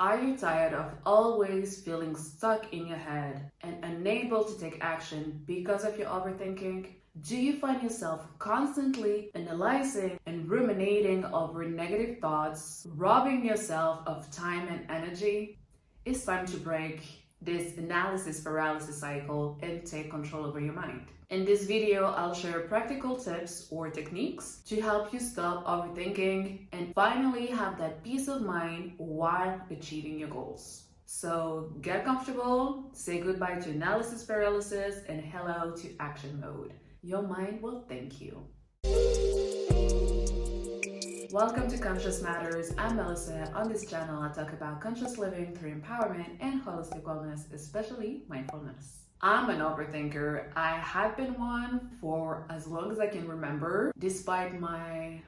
Are you tired of always feeling stuck in your head and unable to take action because of your overthinking? Do you find yourself constantly analyzing and ruminating over negative thoughts, robbing yourself of time and energy? It's time to break this analysis paralysis cycle and take control over your mind. In this video, I'll share practical tips or techniques to help you stop overthinking and finally have that peace of mind while achieving your goals. So get comfortable, say goodbye to analysis paralysis, and hello to action mode. Your mind will thank you. Welcome to Conscious Matters. I'm Melissa. On this channel, I talk about conscious living through empowerment and holistic wellness, especially mindfulness. I'm an overthinker. I have been one for as long as I can remember. Despite my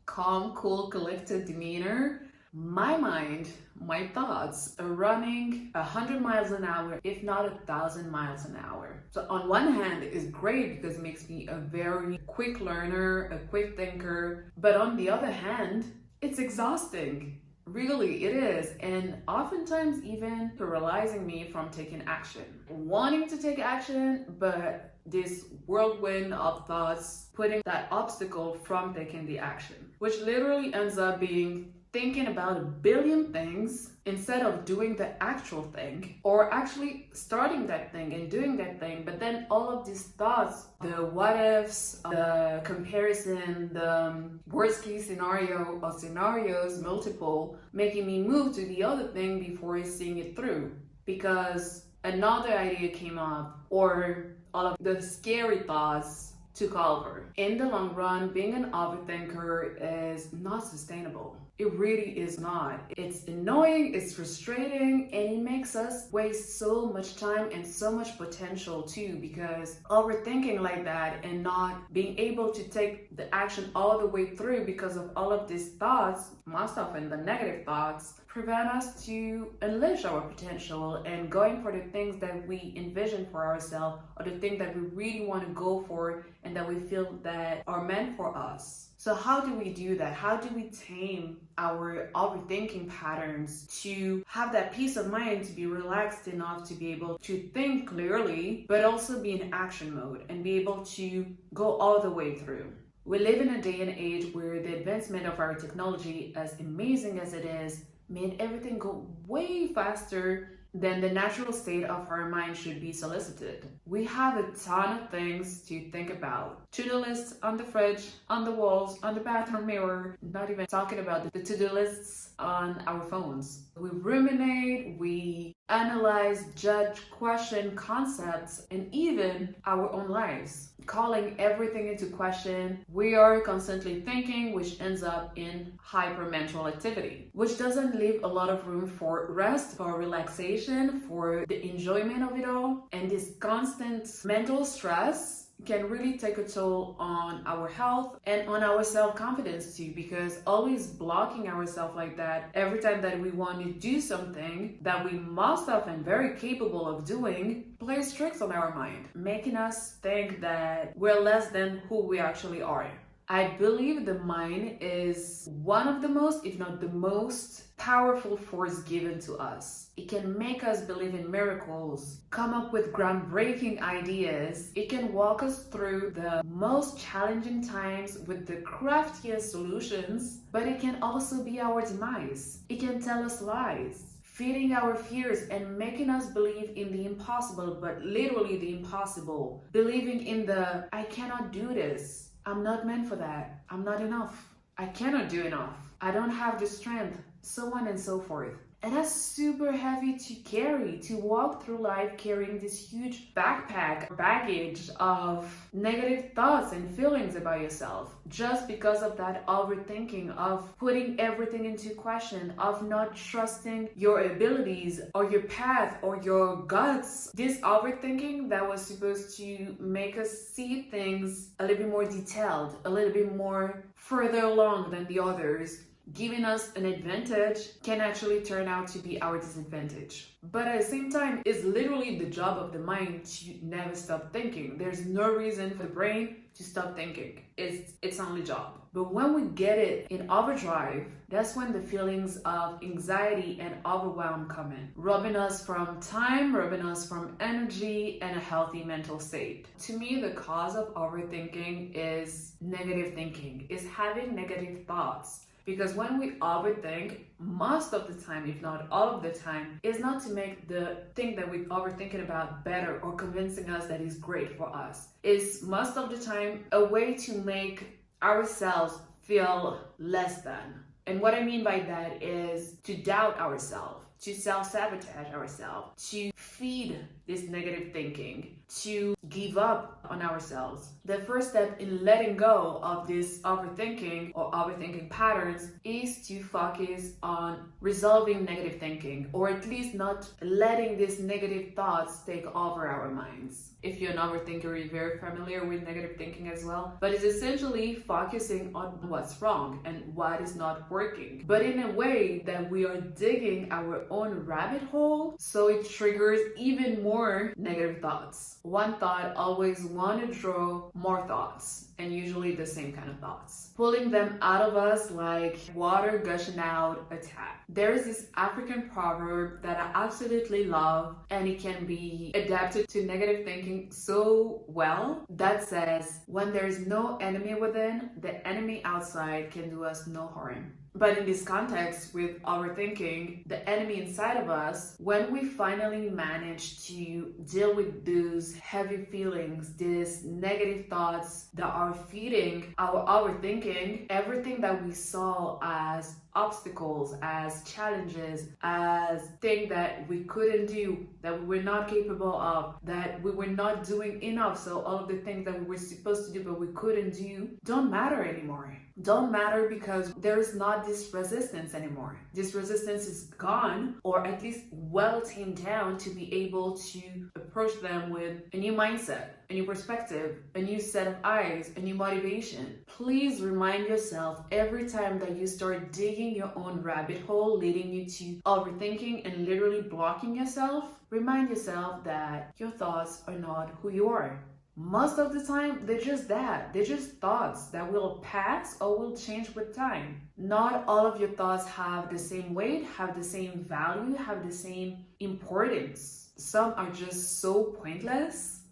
calm, cool, collected demeanor, my mind, my thoughts are running 100 miles an hour, if not 1,000 miles an hour. So on one hand, it's great because it makes me a very quick learner, a quick thinker. But on the other hand, it's exhausting. Really, it is. And oftentimes even paralyzing me from taking action. Wanting to take action, but this whirlwind of thoughts putting that obstacle from taking the action, which literally ends up being thinking about a billion things instead of doing the actual thing, or actually starting that thing and doing that thing. But then all of these thoughts, the what ifs, the comparison, the worst case scenario or scenarios multiple, making me move to the other thing before seeing it through because another idea came up, or all of the scary thoughts took over. In the long run, being an overthinker is not sustainable. It really is not. It's annoying, it's frustrating, and it makes us waste so much time and so much potential too, because overthinking like that and not being able to take the action all the way through because of all of these thoughts, most often the negative thoughts, prevent us to unleash our potential and going for the things that we envision for ourselves, or the things that we really want to go for and that we feel that are meant for us. So how do we do that? How do we tame our overthinking patterns to have that peace of mind, to be relaxed enough to be able to think clearly, but also be in action mode and be able to go all the way through? We live in a day and age where the advancement of our technology, as amazing as it is, made everything go way faster than the natural state of our mind should be solicited. We have a ton of things to think about. To-do lists on the fridge, on the walls, on the bathroom mirror, not even talking about the to-do lists on our phones. We ruminate, we analyze, judge, question concepts, and even our own lives, calling everything into question. We are constantly thinking, which ends up in hyper mental activity, which doesn't leave a lot of room for rest, for relaxation, for the enjoyment of it all. And this constant mental stress can really take a toll on our health and on our self-confidence too, because always blocking ourselves like that every time that we want to do something that we most often very capable of doing plays tricks on our mind, making us think that we're less than who we actually are. I believe the mind is one of the most, if not the most, powerful force given to us. It can make us believe in miracles, come up with groundbreaking ideas. It can walk us through the most challenging times with the craftiest solutions, but it can also be our demise. It can tell us lies, feeding our fears and making us believe in the impossible, but literally the impossible. Believing in the, I cannot do this. I'm not meant for that. I'm not enough. I cannot do enough. I don't have the strength, so on and so forth. And that's super heavy to carry, to walk through life carrying this huge baggage of negative thoughts and feelings about yourself, just because of that overthinking, of putting everything into question, of not trusting your abilities or your path or your guts. This overthinking that was supposed to make us see things a little bit more detailed, a little bit more further along than the others, giving us an advantage can actually turn out to be our disadvantage. But at the same time, it's literally the job of the mind to never stop thinking. There's no reason for the brain to stop thinking. It's its only job. But when we get it in overdrive, that's when the feelings of anxiety and overwhelm come in, robbing us from time, robbing us from energy and a healthy mental state. To me, the cause of overthinking is negative thinking, is having negative thoughts. Because when we overthink, most of the time, if not all of the time, is not to make the thing that we're overthinking about better or convincing us that it's great for us. It's most of the time a way to make ourselves feel less than. And what I mean by that is to doubt ourselves, to self-sabotage ourselves, to feed this negative thinking, to give up on ourselves. The first step in letting go of this overthinking or overthinking patterns is to focus on resolving negative thinking, or at least not letting these negative thoughts take over our minds. If you're an overthinker, you're very familiar with negative thinking as well, but it's essentially focusing on what's wrong and what is not working, but in a way that we are digging our own rabbit hole, so it triggers even more negative thoughts. One thought always want to draw more thoughts, and usually the same kind of thoughts, pulling them out of us like water gushing out a tap. There is this African proverb that I absolutely love, and it can be adapted to negative thinking so well, that says, when there is no enemy within, the enemy outside can do us no harm. But in this context with overthinking, the enemy inside of us, when we finally manage to deal with those heavy feelings, these negative thoughts that are feeding our overthinking, everything that we saw as obstacles, as challenges, as things that we couldn't do, that we were not capable of, that we were not doing enough, so all of the things that we were supposed to do but we couldn't do, don't matter anymore. Don't matter because there is not this resistance anymore. This resistance is gone, or at least well tamed down to be able to approach them with a new mindset, a new perspective, a new set of eyes, a new motivation. Please remind yourself every time that you start digging your own rabbit hole, leading you to overthinking and literally blocking yourself, remind yourself that your thoughts are not who you are. Most of the time, they're just that. They're just thoughts that will pass or will change with time. Not all of your thoughts have the same weight, have the same value, have the same importance. Some are just so pointless.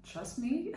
Trust me.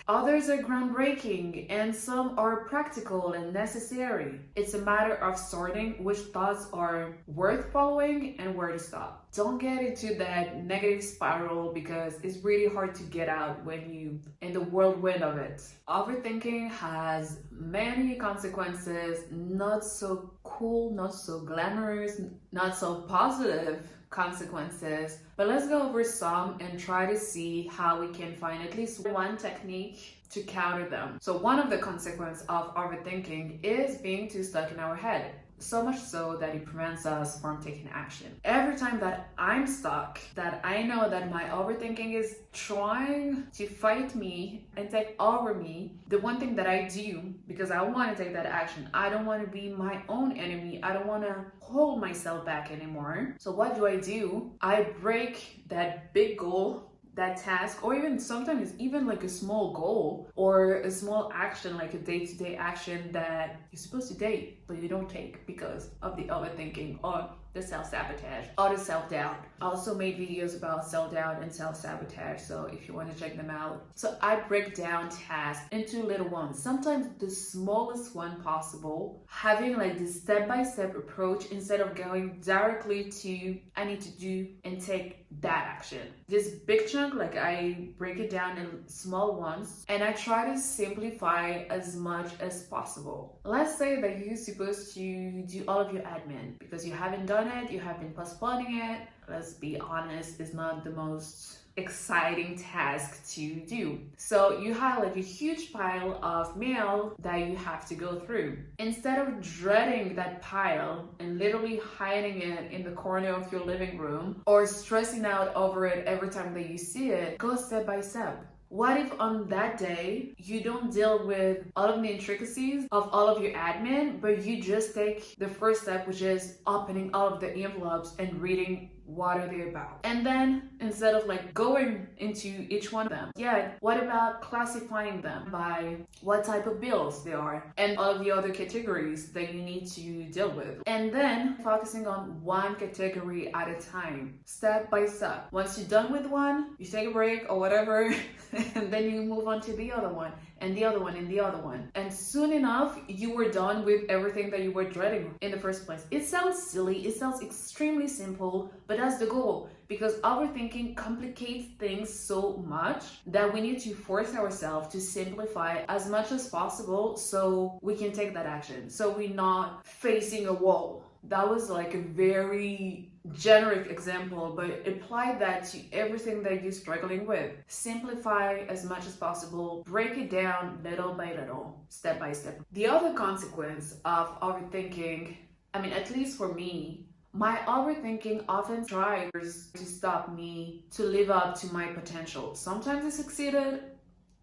Others are groundbreaking, and some are practical and necessary. It's a matter of sorting which thoughts are worth following and where to stop. Don't get into that negative spiral because it's really hard to get out when you're in the whirlwind of it. Overthinking has many consequences, not so cool, not so glamorous, not so positive consequences, but let's go over some and try to see how we can find at least one technique to counter them. So one of the consequences of overthinking is being too stuck in our head. So much so that it prevents us from taking action. Every time that I'm stuck, that I know that my overthinking is trying to fight me and take over me, the one thing that I do, because I want to take that action, I don't want to be my own enemy, I don't want to hold myself back anymore. So what do? I break that big goal, that task, or even sometimes even like a small goal or a small action, like a day-to-day action that you're supposed to take but you don't take because of the overthinking or the self-sabotage or the self-doubt. I also made videos about self-doubt and self-sabotage, so if you want to check them out. So I break down tasks into little ones, sometimes the smallest one possible, having like this step-by-step approach instead of going directly to I need to do and take that action. This big chunk, like I break it down in small ones and I try to simplify as much as possible. Let's say that you're supposed to do all of your admin because you haven't done it, you have been postponing it. Let's be honest, it's not the most exciting task to do. So you have like a huge pile of mail that you have to go through. Instead of dreading that pile and literally hiding it in the corner of your living room or stressing out over it every time that you see it, go step by step. What if on that day you don't deal with all of the intricacies of all of your admin, but you just take the first step, which is opening all of the envelopes and reading what are they about? And then instead of like going into each one of them, what about classifying them by what type of bills they are and all of the other categories that you need to deal with? And then focusing on one category at a time, step by step. Once you're done with one, you take a break or whatever, and then you move on to the other one and the other one and the other one. And soon enough, you were done with everything that you were dreading in the first place. It sounds silly, it sounds extremely simple, but that's the goal, because overthinking complicates things so much that we need to force ourselves to simplify as much as possible so we can take that action, so we're not facing a wall. That was like a very generic example, but apply that to everything that you're struggling with. Simplify as much as possible, break it down little by little, step by step. The other consequence of overthinking, I mean, at least for me, my overthinking often tries to stop me to live up to my potential. Sometimes I succeeded,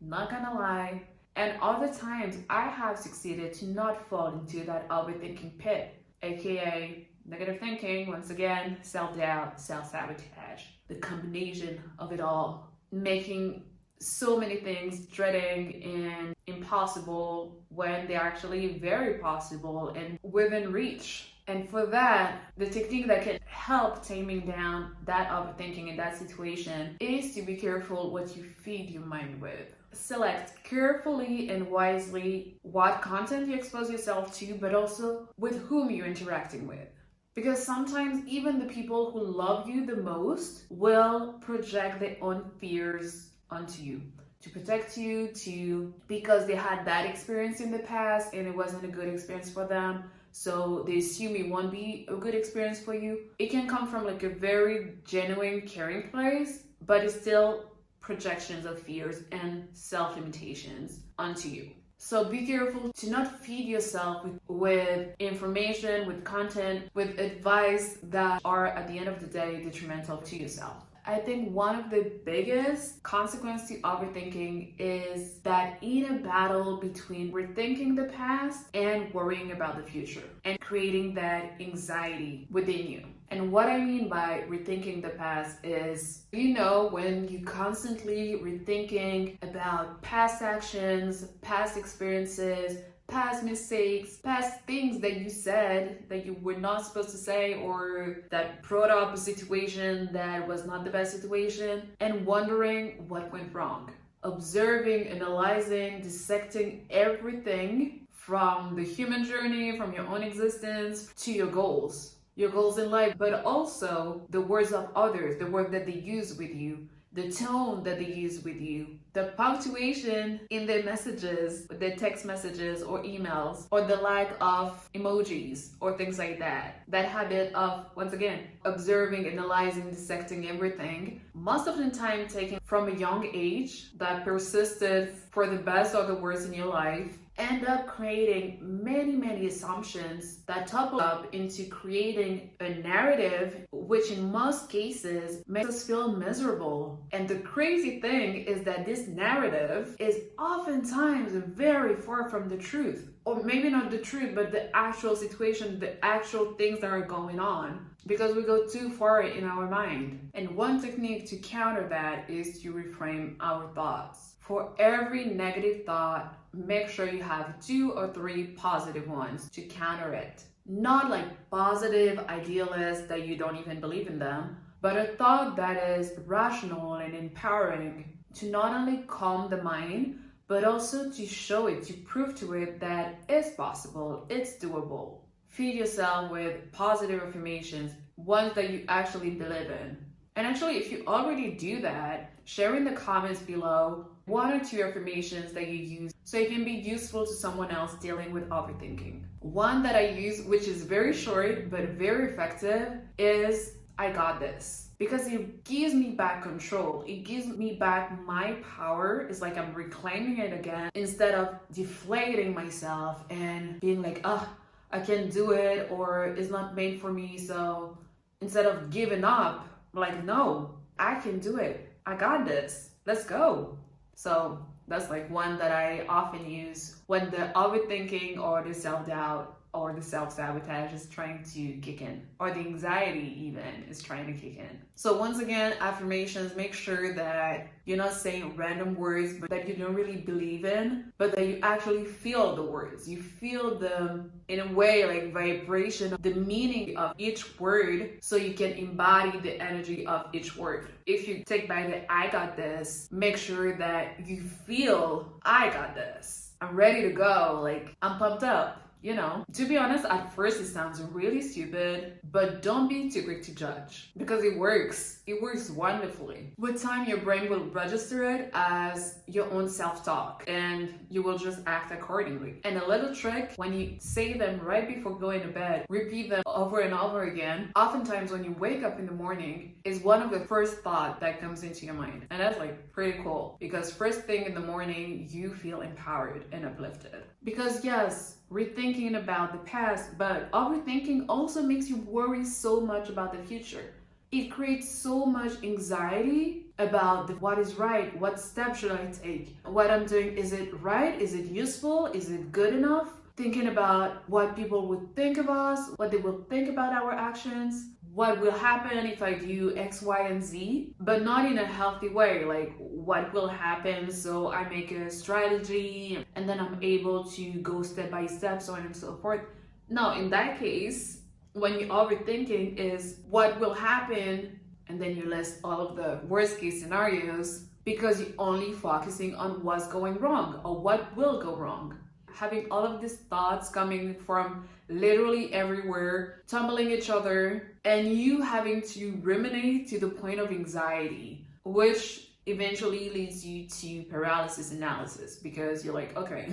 not gonna lie, and other times I have succeeded to not fall into that overthinking pit, aka negative thinking, once again, self-doubt, self-sabotage, the combination of it all, making so many things dreading and impossible when they're actually very possible and within reach. And for that, the technique that can help taming down that overthinking in that situation is to be careful what you feed your mind with. Select carefully and wisely what content you expose yourself to, but also with whom you're interacting with. Because sometimes even the people who love you the most will project their own fears onto you to protect you, because they had that experience in the past and it wasn't a good experience for them. So they assume it won't be a good experience for you. It can come from like a very genuine, caring place, but it's still projections of fears and self-limitations onto you. So be careful to not feed yourself with information, with content, with advice that are at the end of the day detrimental to yourself. I think one of the biggest consequences to overthinking is that in a battle between rethinking the past and worrying about the future and creating that anxiety within you. And what I mean by rethinking the past is, when you constantly rethinking about past actions, past experiences, past mistakes, past things that you said that you were not supposed to say, or that brought up a situation that was not the best situation, and wondering what went wrong. Observing, analyzing, dissecting everything from the human journey, from your own existence to your goals in life, but also the words of others, the word that they use with you, the tone that they use with you, the punctuation in their messages, their text messages or emails, or the lack of emojis or things like that. That habit of, once again, observing, analyzing, dissecting everything, most of the time taken from a young age, that persisted for the best or the worst in your life, end up creating many assumptions that topple up into creating a narrative, which in most cases makes us feel miserable. And the crazy thing is that this narrative is oftentimes very far from the truth, or maybe not the truth, but the actual situation, the actual things that are going on, because we go too far in our mind. And one technique to counter that is to reframe our thoughts. For every negative thought, make sure you have 2 or 3 positive ones to counter it. Not like positive idealists that you don't even believe in them, but a thought that is rational and empowering to not only calm the mind, but also to show it, to prove to it that it's possible, it's doable. Feed yourself with positive affirmations, ones that you actually believe in. And actually, if you already do that, share in the comments below 1 or 2 affirmations that you use so it can be useful to someone else dealing with overthinking. One that I use, which is very short but very effective, is "I got this." Because it gives me back control. It gives me back my power. It's like I'm reclaiming it again instead of deflating myself and being like, I can't do it, or it's not made for me. So instead of giving up, like, no, I can do it. I got this. Let's go. So that's like one that I often use when the overthinking or the self-doubt or the self-sabotage is trying to kick in, or the anxiety even is trying to kick in. So once again, affirmations, make sure that you're not saying random words but that you don't really believe in, but that you actually feel the words. You feel them in a way like vibration, the meaning of each word, so you can embody the energy of each word. If you take by the I got this, make sure that you feel I got this. I'm ready to go, like I'm pumped up. You know, to be honest, at first it sounds really stupid, but don't be too quick to judge, because it works. It works wonderfully. With time, your brain will register it as your own self-talk and you will just act accordingly. And a little trick, when you say them right before going to bed, repeat them over and over again. Oftentimes when you wake up in the morning, is one of the first thoughts that comes into your mind. And that's like pretty cool, because first thing in the morning, you feel empowered and uplifted. Because yes, we're thinking about the past, but overthinking also makes you worry so much about the future. It creates so much anxiety about what is right, what step should I take, what I'm doing, is it right, is it useful, is it good enough? Thinking about what people would think of us, what they will think about our actions, what will happen if I do X, Y, and Z, but not in a healthy way, like what will happen, so I make a strategy and then I'm able to go step by step, so on and so forth. No, in that case, when you're overthinking is what will happen, and then you list all of the worst case scenarios because you're only focusing on what's going wrong or what will go wrong. Having all of these thoughts coming from literally everywhere, tumbling each other, and you having to ruminate to the point of anxiety, which eventually leads you to paralysis-analysis, because you're like, okay,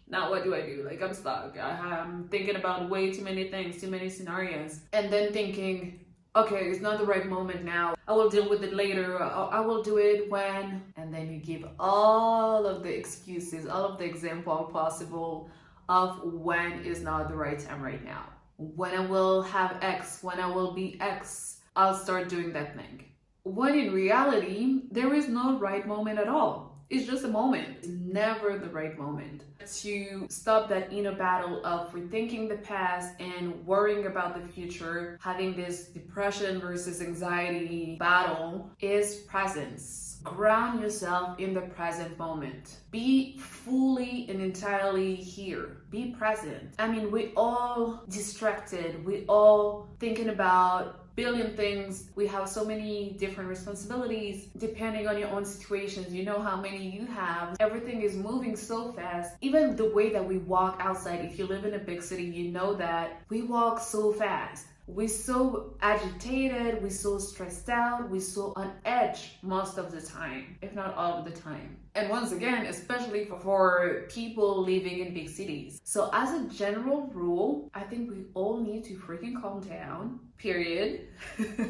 now what do I do? Like, I'm stuck. I'm thinking about way too many things, too many scenarios, and then thinking, okay, it's not the right moment now. I will deal with it later. I will do it when. And then you give all of the excuses, all of the example possible of when is not the right time right now. When I will have X, when I will be X, I'll start doing that thing. When in reality, there is no right moment at all. It's just a moment. It's never the right moment. To stop that inner battle of rethinking the past and worrying about the future, having this depression versus anxiety battle, is presence. Ground yourself in the present moment. Be fully and entirely here. Be present. I mean, we all distracted. We all thinking about billion things. We have so many different responsibilities depending on your own situations. You know how many you have. Everything is moving so fast. Even the way that we walk outside, if you live in a big city, you know that we walk so fast. We're so agitated, we're so stressed out, we're so on edge most of the time, if not all of the time. And once again, especially for people living in big cities. So as a general rule, I think we all need to freaking calm down, period.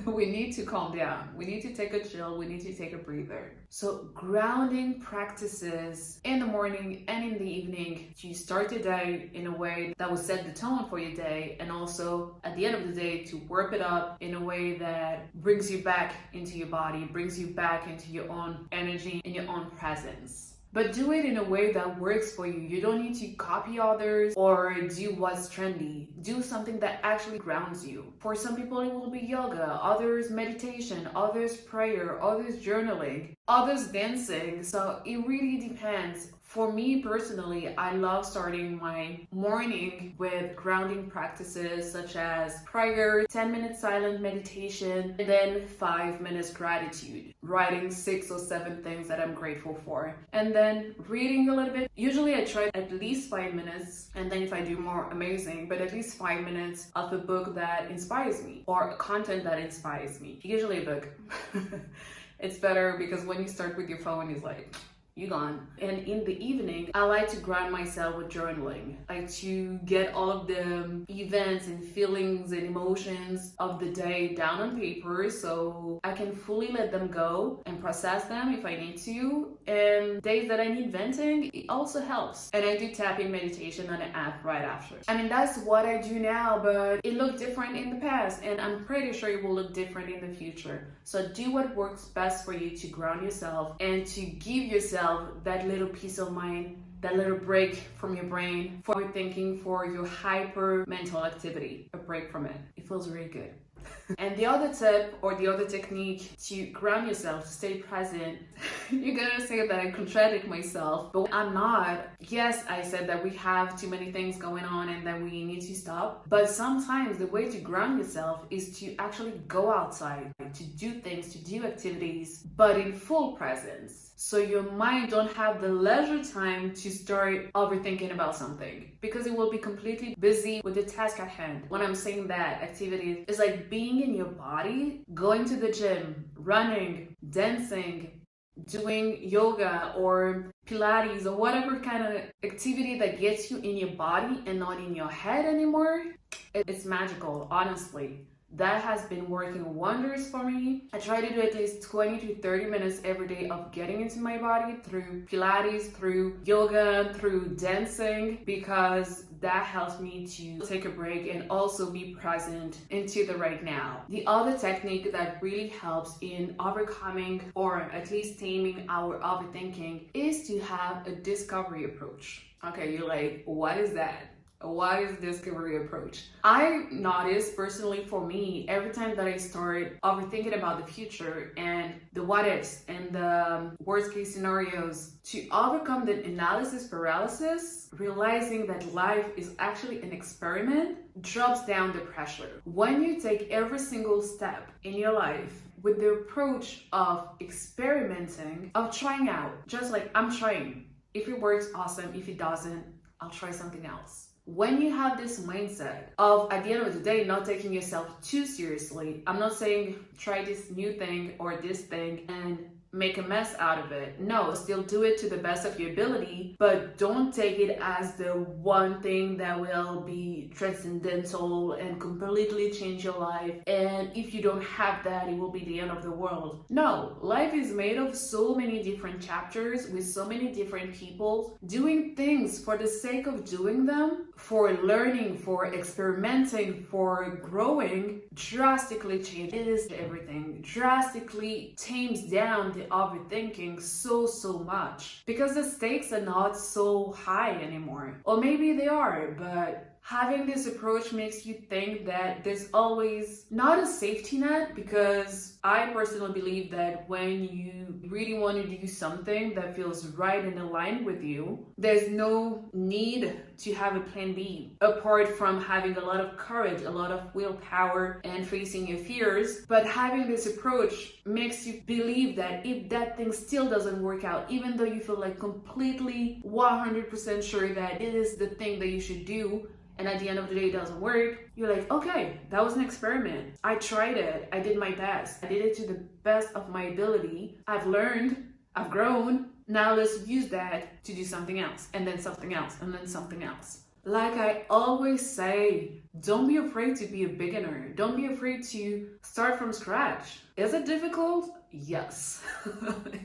We need to calm down. We need to take a chill. We need to take a breather. So grounding practices in the morning and in the evening to start the day in a way that will set the tone for your day, and also at the end of the day to warp it up in a way that brings you back into your body, brings you back into your own energy and your own presence. But do it in a way that works for you. You don't need to copy others or do what's trendy. Do something that actually grounds you. For some people, it will be yoga, others meditation, others prayer, others journaling, others dancing. So it really depends. For me personally, I love starting my morning with grounding practices such as prayer, 10-minute silent meditation, and then 5 minutes gratitude, writing 6 or 7 things that I'm grateful for, and then reading a little bit. Usually I try at least 5 minutes, and then if I do more, amazing, but at least 5 minutes of a book that inspires me or content that inspires me. Usually a book. It's better because when you start with your phone, it's like, you gone. And in the evening, I like to ground myself with journaling. I like to get all of the events and feelings and emotions of the day down on paper so I can fully let them go and process them if I need to. And days that I need venting, it also helps. And I do tapping meditation on an app right after. I mean, that's what I do now, but it looked different in the past, and I'm pretty sure it will look different in the future. So do what works best for you to ground yourself and to give yourself yourself that little peace of mind, that little break from your brain, for thinking, for your hyper mental activity, a break from it. It feels really good. And the other tip or the other technique to ground yourself, to stay present, you're gonna say that I contradict myself, but I'm not. Yes, I said that we have too many things going on and that we need to stop. But sometimes the way to ground yourself is to actually go outside, to do things, to do activities, but in full presence. So your mind don't have the leisure time to start overthinking about something, because it will be completely busy with the task at hand. When I'm saying that, activity is like being in your body, going to the gym, running, dancing, doing yoga or Pilates or whatever kind of activity that gets you in your body and not in your head anymore. It's magical, honestly. That has been working wonders for me. I try to do at least 20 to 30 minutes every day of getting into my body through Pilates, through yoga, through dancing, because that helps me to take a break and also be present into the right now. The other technique that really helps in overcoming or at least taming our overthinking is to have a discovery approach. Okay, you're like, what is that? What is discovery approach? I noticed personally for me, every time that I start overthinking about the future and the what ifs and the worst case scenarios, to overcome the analysis paralysis, realizing that life is actually an experiment drops down the pressure. When you take every single step in your life with the approach of experimenting, of trying out, just like I'm trying. If it works, awesome. If it doesn't, I'll try something else. When you have this mindset of, at the end of the day, not taking yourself too seriously, I'm not saying try this new thing or this thing and make a mess out of it. No, still do it to the best of your ability, but don't take it as the one thing that will be transcendental and completely change your life. And if you don't have that, it will be the end of the world. No, life is made of so many different chapters with so many different people doing things for the sake of doing them, for learning, for experimenting, for growing, drastically changes everything, drastically tames down the overthinking so much, because the stakes are not so high anymore. Or maybe they are, but having this approach makes you think that there's always not a safety net, because I personally believe that when you really want to do something that feels right and aligned with you, there's no need to have a plan B, apart from having a lot of courage, a lot of willpower, and facing your fears. But having this approach makes you believe that if that thing still doesn't work out, even though you feel like completely 100% sure that it is the thing that you should do, and at the end of the day it doesn't work, you're like, okay, that was an experiment. I tried it. I did my best. I did it to the best of my ability. I've learned. I've grown. Now let's use that to do something else, and then something else, and then something else. Like I always say, don't be afraid to be a beginner. Don't be afraid to start from scratch. Is it difficult? Yes.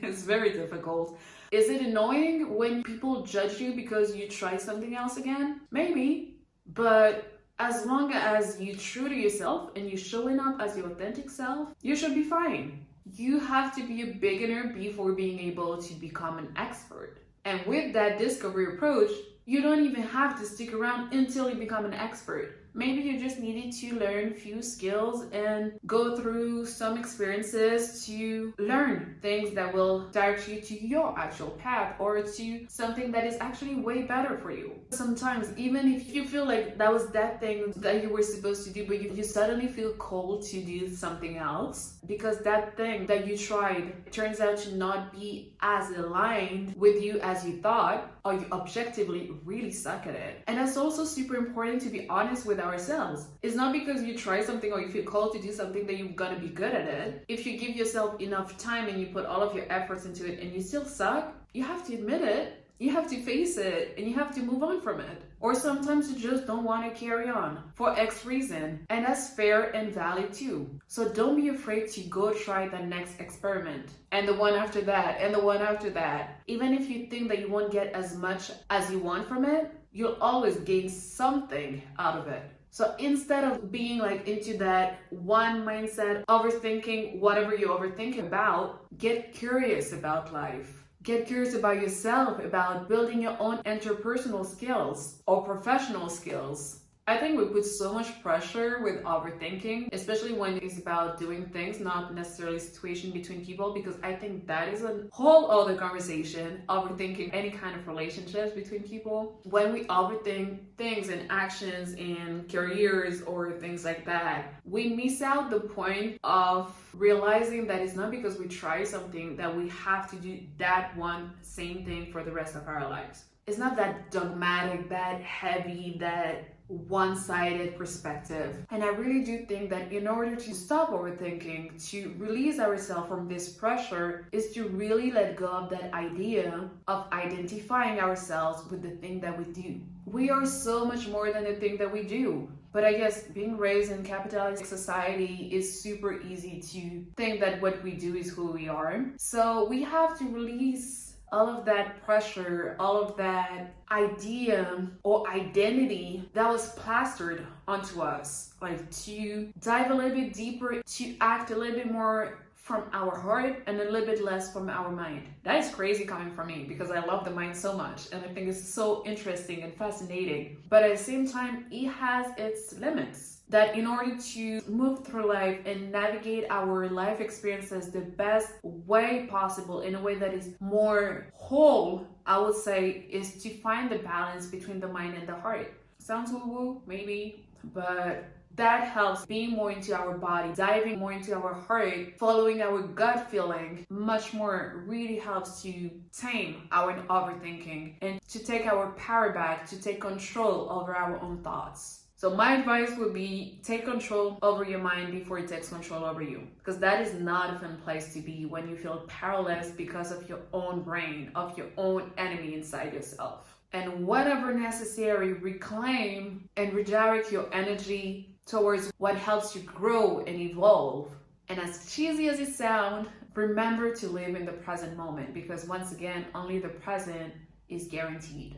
It's very difficult. Is it annoying when people judge you because you try something else again? Maybe. But as long as you're true to yourself and you're showing up as your authentic self, you should be fine. You have to be a beginner before being able to become an expert. And with that discovery approach, you don't even have to stick around until you become an expert. Maybe you just needed to learn few skills and go through some experiences to learn things that will direct you to your actual path, or to something that is actually way better for you. Sometimes, even if you feel like that was that thing that you were supposed to do, but you suddenly feel called to do something else, because that thing that you tried turns out to not be as aligned with you as you thought, or you objectively really suck at it. And that's also super important, to be honest with ourselves. It's not because you try something or you feel called to do something that you're gonna be good at it. If you give yourself enough time and you put all of your efforts into it and you still suck, you have to admit it, you have to face it, and you have to move on from it. Or sometimes you just don't want to carry on for X reason, and that's fair and valid too. So don't be afraid to go try the next experiment, and the one after that, and the one after that. Even if you think that you won't get as much as you want from it, you'll always gain something out of it. So instead of being like into that one mindset, overthinking whatever you're overthinking about, get curious about life. Get curious about yourself, about building your own interpersonal skills or professional skills. I think we put so much pressure with overthinking, especially when it's about doing things, not necessarily situation between people, because I think that is a whole other conversation, overthinking any kind of relationships between people. When we overthink things and actions and careers or things like that, we miss out the point of realizing that it's not because we try something that we have to do that one same thing for the rest of our lives. It's not that dogmatic, that heavy, that one-sided perspective. And I really do think that in order to stop overthinking, to release ourselves from this pressure, is to really let go of that idea of identifying ourselves with the thing that we do. We are so much more than the thing that we do. But I guess being raised in capitalist society is super easy to think that what we do is who we are. So we have to release all of that pressure, all of that idea or identity that was plastered onto us, like to dive a little bit deeper, to act a little bit more from our heart and a little bit less from our mind. That is crazy coming from me because I love the mind so much and I think it's so interesting and fascinating. But at the same time, it has its limits. That in order to move through life and navigate our life experiences the best way possible, in a way that is more whole, I would say, is to find the balance between the mind and the heart. Sounds woo-woo, maybe, but that helps being more into our body, diving more into our heart, following our gut feeling much more really helps to tame our overthinking and to take our power back, to take control over our own thoughts. So my advice would be take control over your mind before it takes control over you. Because that is not a fun place to be when you feel paralyzed because of your own brain, of your own enemy inside yourself. And whatever necessary, reclaim and redirect your energy towards what helps you grow and evolve. And as cheesy as it sounds, remember to live in the present moment, because once again, only the present is guaranteed.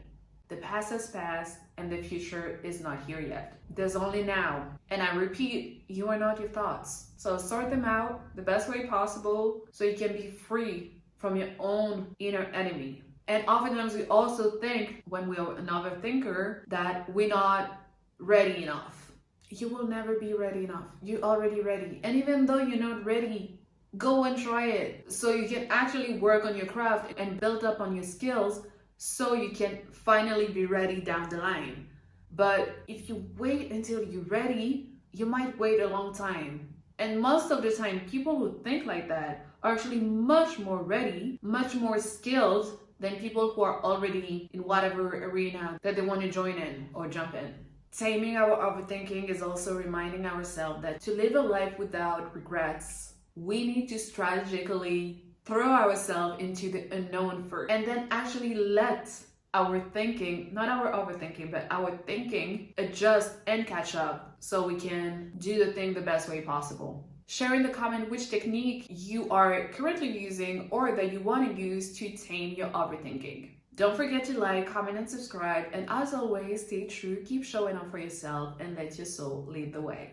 The past has passed and the future is not here yet. There's only now. And I repeat, you are not your thoughts. So sort them out the best way possible so you can be free from your own inner enemy. And oftentimes we also think, when we're an overthinker, that we're not ready enough. You will never be ready enough. You're already ready. And even though you're not ready, go and try it so you can actually work on your craft and build up on your skills so you can finally be ready down the line. But if you wait until you're ready, you might wait a long time. And most of the time, people who think like that are actually much more ready, much more skilled than people who are already in whatever arena that they want to join in or jump in. Taming our overthinking is also reminding ourselves that to live a life without regrets, we need to strategically throw ourselves into the unknown first and then actually let our thinking, not our overthinking, but our thinking adjust and catch up so we can do the thing the best way possible. Share in the comment which technique you are currently using or that you want to use to tame your overthinking. Don't forget to like, comment, and subscribe. And as always, stay true, keep showing up for yourself, and let your soul lead the way.